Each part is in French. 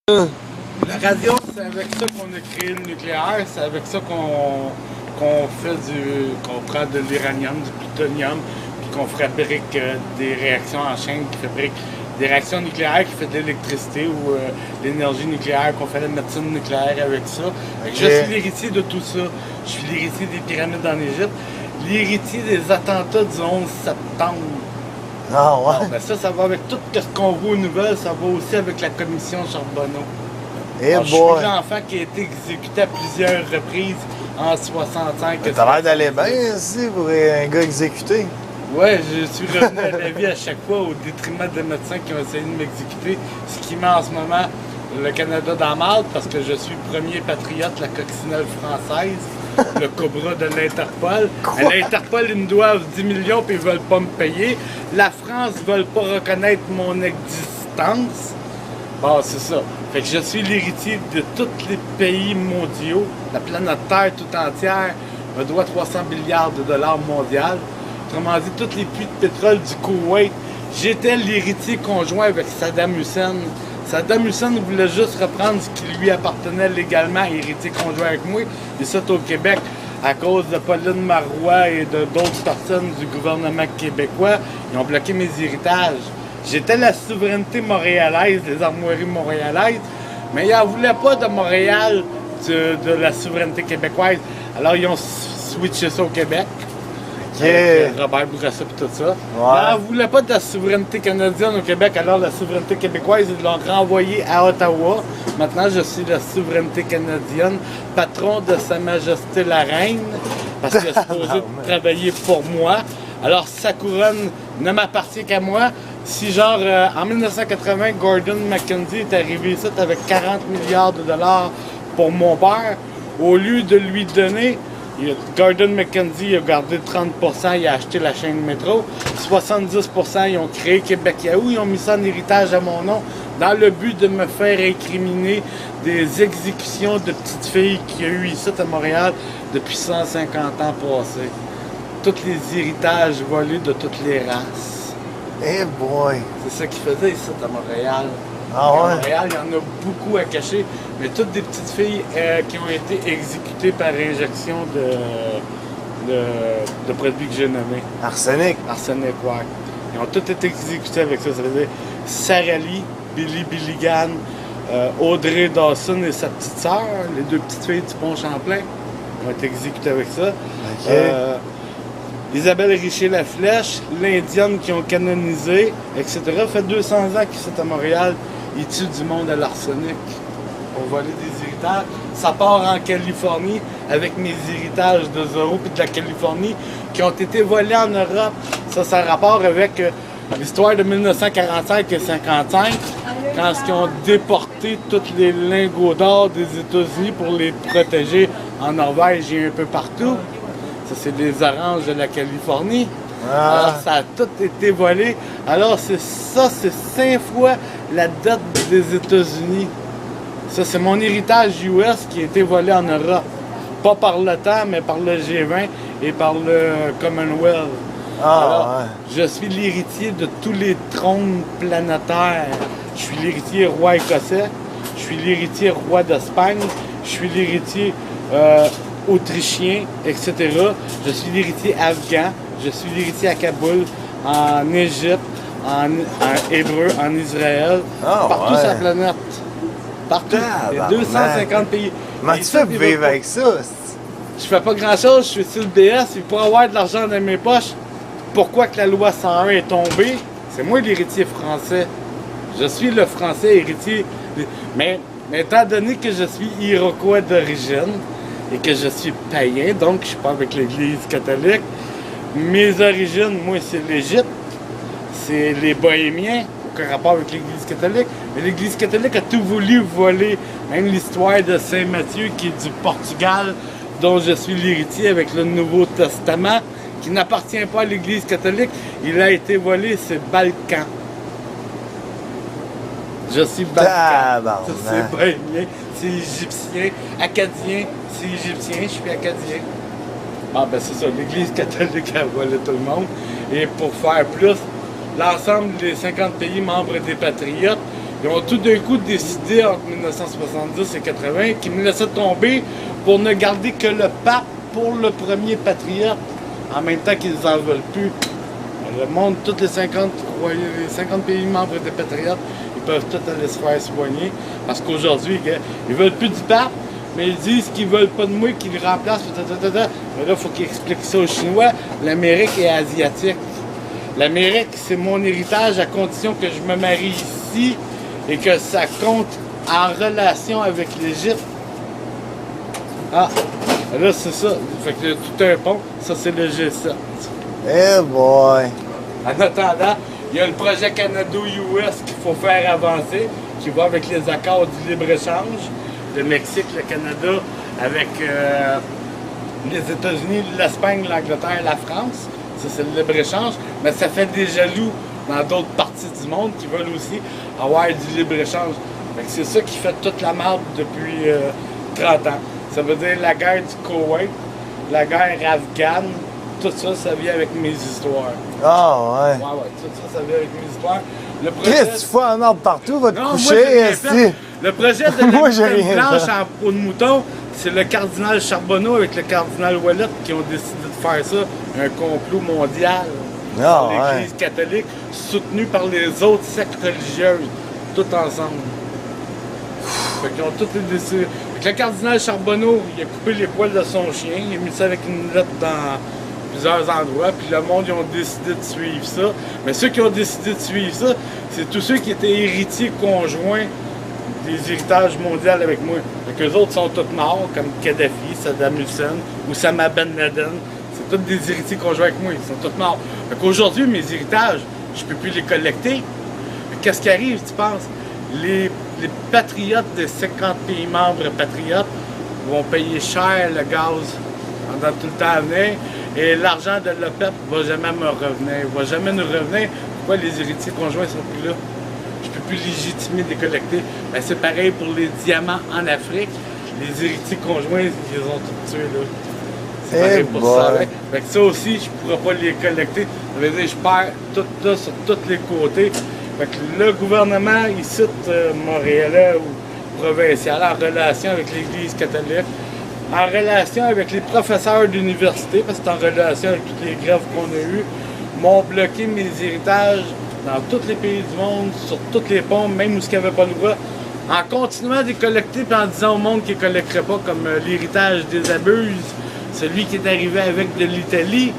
La radio, c'est avec ça qu'on a créé le nucléaire, c'est avec ça qu'on prend de l'uranium, du plutonium, puis qu'on fabrique des réactions en chaîne qui fabriquent des réactions nucléaires qui font de l'électricité ou l'énergie nucléaire, qu'on fait la médecine nucléaire avec ça. Okay. Je suis l'héritier de tout ça. Je suis l'héritier des pyramides en Égypte, l'héritier des attentats du 11 septembre. Ah ouais? Ben ça va avec tout ce qu'on voit aux nouvelles, ça va aussi avec la commission Charbonneau. Je suis l'enfant qui a été exécuté à plusieurs reprises en 65. T'as l'air d'aller bien ici pour un gars exécuté. Ouais, je suis revenu à la vie à chaque fois au détriment des médecins qui ont essayé de m'exécuter, ce qui met en ce moment le Canada dans la marde parce que je suis le premier patriote, la coccinelle française, le cobra de l'Interpol. À l'Interpol, ils me doivent 10 millions puis ils veulent pas me payer. La France ne veut pas reconnaître mon existence. Bon, c'est ça. Fait que je suis l'héritier de tous les pays mondiaux. La planète Terre tout entière me doit 300 milliards de dollars mondiaux. Autrement dit, tous les puits de pétrole du Koweït. J'étais l'héritier conjoint avec Saddam Hussein. Saddam Hussein voulait juste reprendre ce qui lui appartenait légalement, héritier conjoint avec moi. Et ça, au Québec, à cause de Pauline Marois et d'autres personnes du gouvernement québécois, ils ont bloqué mes héritages. J'étais la souveraineté montréalaise, les armoiries montréalaises, mais ils n'en voulaient pas de Montréal, de la souveraineté québécoise. Alors, ils ont switché ça au Québec. Avec Robert Bourassa et tout ça. Ouais. Ils n'en voulaient pas de la souveraineté canadienne au Québec, alors la souveraineté québécoise, ils l'ont renvoyée à Ottawa. Maintenant, je suis la souveraineté canadienne, patron de Sa Majesté la Reine, parce qu'elle est supposée travailler pour moi. Alors, sa couronne ne m'appartient qu'à moi. Si genre, en 1980, Gordon McKenzie est arrivé ici avec 40 milliards de dollars pour mon père, au lieu de lui donner, Gordon McKenzie a gardé 30%, il a acheté la chaîne métro, 70% ils ont créé Québec Yahoo, ils ont mis ça en héritage à mon nom, dans le but de me faire incriminer des exécutions de petites filles qu'il y a eu ici à Montréal depuis 150 ans passés. Tous les héritages volés de toutes les races. Eh boy! C'est ça qu'ils faisaient ici à Montréal. Ah ouais? À Montréal, il y en a beaucoup à cacher, mais toutes des petites filles qui ont été exécutées par injection de produits que j'ai nommés. Arsenic? Arsenic, ouais. Ils ont toutes été exécutées avec ça. Ça veut dire Sarah Lee, Billy Billigan, Audrey Dawson et sa petite sœur, les deux petites filles du Pont Champlain, ont été exécutées avec ça. Okay. Isabelle Richer-Laflèche, l'Indienne qui ont canonisé, etc. Ça fait 200 ans qu'ils sont à Montréal, ils tuent du monde à l'arsenic pour voler des héritages. Ça part en Californie avec mes héritages de Zorro et de la Californie qui ont été volés en Europe. Ça a rapport avec l'histoire de 1945 et 1955, quand ils ont déporté tous les lingots d'or des États-Unis pour les protéger en Norvège et un peu partout. Ça, c'est des oranges de la Californie. Ah. Alors, ça a tout été volé. Alors, c'est 5 fois la dette des États-Unis. Ça, c'est mon héritage US qui a été volé en Europe. Pas par l'OTAN, mais par le G20 et par le Commonwealth. Ah, alors, ouais. je suis l'héritier de tous les trônes planétaires. Je suis l'héritier roi écossais. Je suis l'héritier roi d'Espagne. Je suis l'héritier autrichien, etc. Je suis l'héritier afghan, je suis l'héritier à Kaboul, en Égypte, en Hébreu, en Israël, partout sur la planète. Partout. Il y a 250 pays. Comment tu fais pour vivre avec ça? Je fais pas grand-chose, je suis sur le BS, pour avoir de l'argent dans mes poches. Pourquoi que la loi 101 est tombée? C'est moi l'héritier français. Je suis le français héritier. Mais étant donné que je suis iroquois d'origine, et que je suis païen, donc je suis pas avec l'Église catholique. Mes origines, moi, c'est l'Égypte, c'est les Bohémiens, aucun rapport avec l'Église catholique. Mais l'Église catholique a tout voulu voler, même l'histoire de Saint Matthieu, qui est du Portugal, dont je suis l'héritier avec le Nouveau Testament, qui n'appartient pas à l'Église catholique. Il a été volé, c'est Balkan. Je suis Balkan. C'est Bohémien, c'est Égyptien, Acadien. C'est égyptien, je suis acadien. Bon, ben c'est ça, l'Église catholique a volé tout le monde. Et pour faire plus, l'ensemble des 50 pays membres des Patriotes, Ils ont tout d'un coup décidé entre 1970 et 80 qu'ils me laissaient tomber pour ne garder que le pape pour le premier patriote, en même temps qu'ils n'en veulent plus. Le monde, tous les 50 pays membres des patriotes, ils peuvent tous aller se faire soigner. Parce qu'aujourd'hui, ils veulent plus du pape, mais ils disent qu'ils veulent pas de moi, qu'ils le remplacent. Mais là, il faut qu'ils expliquent ça aux Chinois. L'Amérique est asiatique. L'Amérique, c'est mon héritage à condition que je me marie ici et que ça compte en relation avec l'Égypte. Ah, là, c'est ça. Fait que tout un pont, ça, c'est le G7. Eh boy! En attendant, il y a le projet Canada-US qu'il faut faire avancer, qui va avec les accords du libre-échange. Le Mexique, le Canada, avec les États-Unis, l'Espagne, l'Angleterre, la France. Ça, c'est le libre-échange. Mais ça fait des jaloux dans d'autres parties du monde qui veulent aussi avoir du libre-échange. C'est ça qui fait toute la merde depuis 30 ans. Ça veut dire la guerre du Koweït, la guerre afghane, tout ça, ça vient avec mes histoires. Ah ouais. Ouais, tout ça, ça vient avec mes histoires. Le Qu'est-ce que tu fais en ordre partout? Va te non, coucher, moi, j'ai rien esti. fait. Le projet de Moi, j'ai la rien blanche fait. en peau de mouton, c'est le cardinal Charbonneau avec le cardinal Ouellet qui ont décidé de faire ça, un complot mondial Ah pour l'Église ouais. catholique, soutenu par les autres sectes religieuses, tout ensemble. Fait qu'ils ont tous été décidés. Fait que le cardinal Charbonneau, il a coupé les poils de son chien, il a mis ça avec une lettre dans plusieurs endroits, puis le monde, ils ont décidé de suivre ça. Mais ceux qui ont décidé de suivre ça, c'est tous ceux qui étaient héritiers conjoints des héritages mondiaux avec moi. Fait qu'eux autres sont tous morts, comme Kadhafi, Saddam Hussein, Oussama Ben Laden. C'est tous des héritiers conjoints avec moi, ils sont tous morts. Fait qu'aujourd'hui, mes héritages, je peux plus les collecter. Qu'est-ce qui arrive, tu penses? Les patriotes des 50 pays membres patriotes vont payer cher le gaz pendant tout le temps à venir et l'argent de l'OPEP va jamais me revenir. Il va jamais nous revenir. Pourquoi les héritiers conjoints ne sont plus là? Je peux plus légitimer de les collecter. Ben, c'est pareil pour les diamants en Afrique. Les héritiers conjoints, ils les ont tous tués là. C'est pareil pour ça. Hein? Fait que ça aussi, je pourrais pas les collecter. Ça veut dire que je perds tout là sur tous les côtés. Fait que le gouvernement, ici, montréalais ou provincial, en relation avec l'Église catholique, en relation avec les professeurs d'université, parce que c'est en relation avec toutes les grèves qu'on a eues, m'ont bloqué mes héritages dans tous les pays du monde, sur tous les ponts, même où il n'y avait pas le droit, en continuant de les collecter et en disant au monde qu'ils ne collecteraient pas, comme l'héritage des abuses, celui qui est arrivé avec de l'Italie.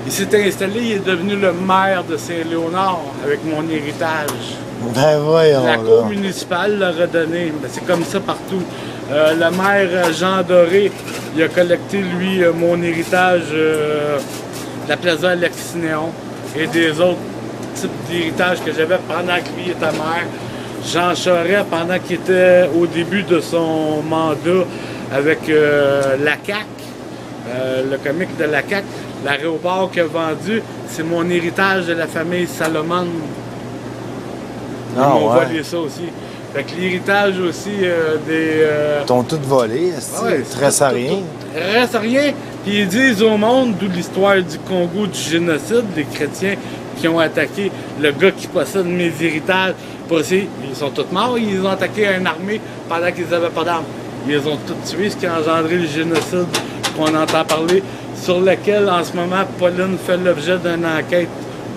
Il s'est installé, il est devenu le maire de Saint-Léonard avec mon héritage. Ben voyons La là. cour municipale l'a redonné. Ben, c'est comme ça partout. Le maire Jean Doré, il a collecté, lui, mon héritage de la Plaza Alex-Néon et des autres types d'héritages que j'avais pendant que lui était maire. Jean Charest, pendant qu'il était au début de son mandat avec la CAQ, le comique de la CAQ, l'aéroport qu'il a vendu, c'est mon héritage de la famille Salomon. Ils m'ont volé ça aussi. Fait que l'héritage aussi des... Ils t'ont tout volé, esti. ouais, Il te reste à rien. Reste à rien. Puis ils disent au monde, d'où l'histoire du Congo, du génocide, des chrétiens qui ont attaqué le gars qui possède mes héritages. Ils sont tous morts, ils ont attaqué une armée pendant qu'ils n'avaient pas d'armes. Ils les ont tous tués, ce qui a engendré le génocide qu'on entend parler, sur lequel en ce moment Pauline fait l'objet d'une enquête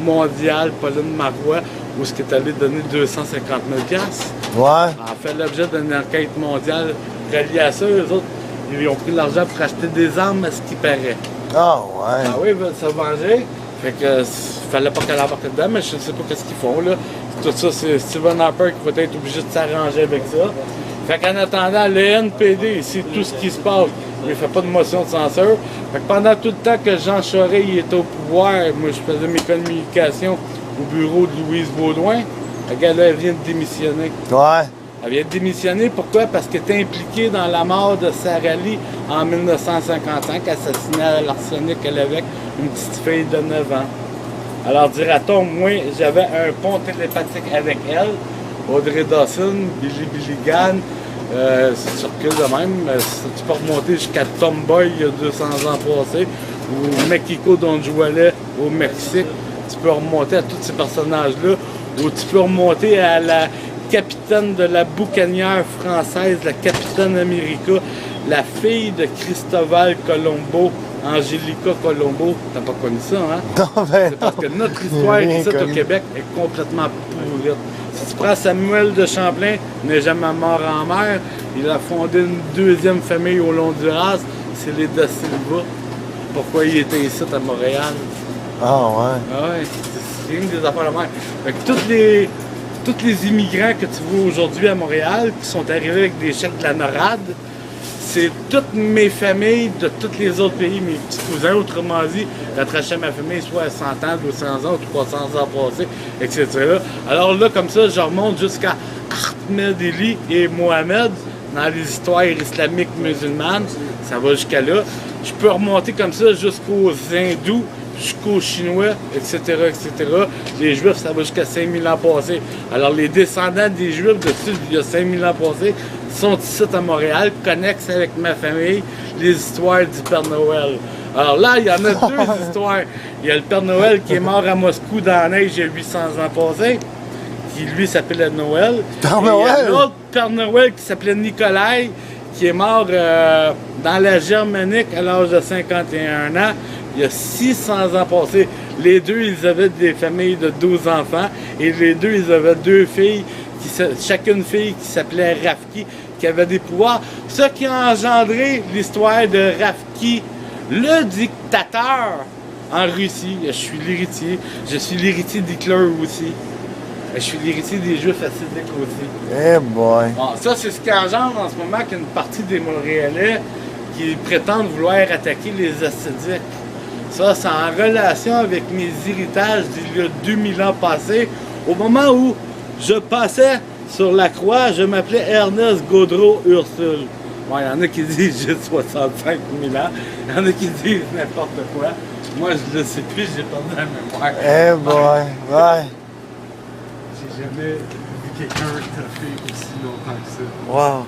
mondiale, Pauline Marois, où ce qui est allé donner 250 000 $. Ouais. En fait l'objet d'une enquête mondiale reliée à ça. Eux autres, ils ont pris l'argent pour acheter des armes, à ce qui paraît. Ah ouais. Ah oui, ils veulent se venger. Fait que fallait pas qu'elle embarque dedans, mais je ne sais pas qu'est-ce qu'ils font là. Tout ça, c'est Stephen Harper qui va être obligé de s'arranger avec ça. Fait qu'en attendant, le NPD, c'est tout ce qui se passe. Il ne fait pas de motion de censure. Fait que pendant tout le temps que Jean Charest il était au pouvoir, moi je faisais mes communications au bureau de Louise Baudouin. Regarde là, elle vient de démissionner. Ouais. Elle vient de démissionner, pourquoi? Parce qu'elle était impliquée dans la mort de Sarah Lee en 1955, assassinée à l'arsenic avec une petite fille de 9 ans. Alors dira-t-on, moi, j'avais un pont télépathique avec elle, Audrey Dawson, Billy Gann, si tu recules de même, tu peux remonter jusqu'à Tomboy il y a 200 ans passés, ou Mexico Don Juarez au Mexique, tu peux remonter à tous ces personnages-là, ou tu peux remonter à la capitaine de la boucanière française, la capitaine America, la fille de Cristobal Colombo, Angelica Colombo. T'as pas connu ça, hein? Non, ben C'est parce non. que notre histoire Rien ici au connu. Québec est complètement pourrite. Si tu prends Samuel de Champlain, n'est jamais mort en mer, il a fondé une deuxième famille au Honduras, c'est les Da Silva. Pourquoi il était ici à Montréal? Ah, ouais. Ah ouais, c'est rien que des affaires de mer. Fait que tous les immigrants que tu vois aujourd'hui à Montréal, qui sont arrivés avec des chèques de la NORAD, c'est toutes mes familles de tous les autres pays, mes petits cousins, autrement dit, j'attachais ma famille soit à 100 ans, 200 ans, 300 ans passés, etc. Alors là, comme ça, je remonte jusqu'à Ahmed Eli et Mohamed dans les histoires islamiques musulmanes. Ça va jusqu'à là. Je peux remonter comme ça jusqu'aux hindous, jusqu'aux Chinois, etc., etc. Les Juifs, ça va jusqu'à 5000 ans passés. Alors, les descendants des Juifs dessus, il y a 5000 ans passés, sont ici à Montréal, connexes avec ma famille, les histoires du Père Noël. Alors là, il y en a deux histoires. Il y a le Père Noël qui est mort à Moscou dans la neige il y a 800 ans passés, qui lui s'appelait Noël. Père Et il y a Noël? l'autre Père Noël qui s'appelait Nikolai, qui est mort dans la Germanique à l'âge de 51 ans, il y a 600 ans passés. Les deux, ils avaient des familles de 12 enfants, et les deux, ils avaient deux filles, chacune fille qui s'appelait Rafki, qui avait des pouvoirs. Ce qui a engendré l'histoire de Rafki, le dictateur en Russie. Je suis l'héritier. Je suis l'héritier d'Hitler aussi. Je suis l'héritier des Juifs hassidiques aussi. Eh boy. Bon, ça, c'est ce qui engendre en ce moment qu'une partie des Montréalais qui prétendent vouloir attaquer les hassidiques. Ça, c'est en relation avec mes héritages d'il y a 2000 ans passés. Au moment où je passais sur la croix, je m'appelais Ernest Gaudreau Ursule. Bon, il y en a qui disent j'ai 65 000 ans. Il y en a qui disent n'importe quoi. Moi, je le sais plus, j'ai perdu la mémoire. Eh boy. Ouais. J'ai jamais vu quelqu'un toffer aussi longtemps que ça. Wow.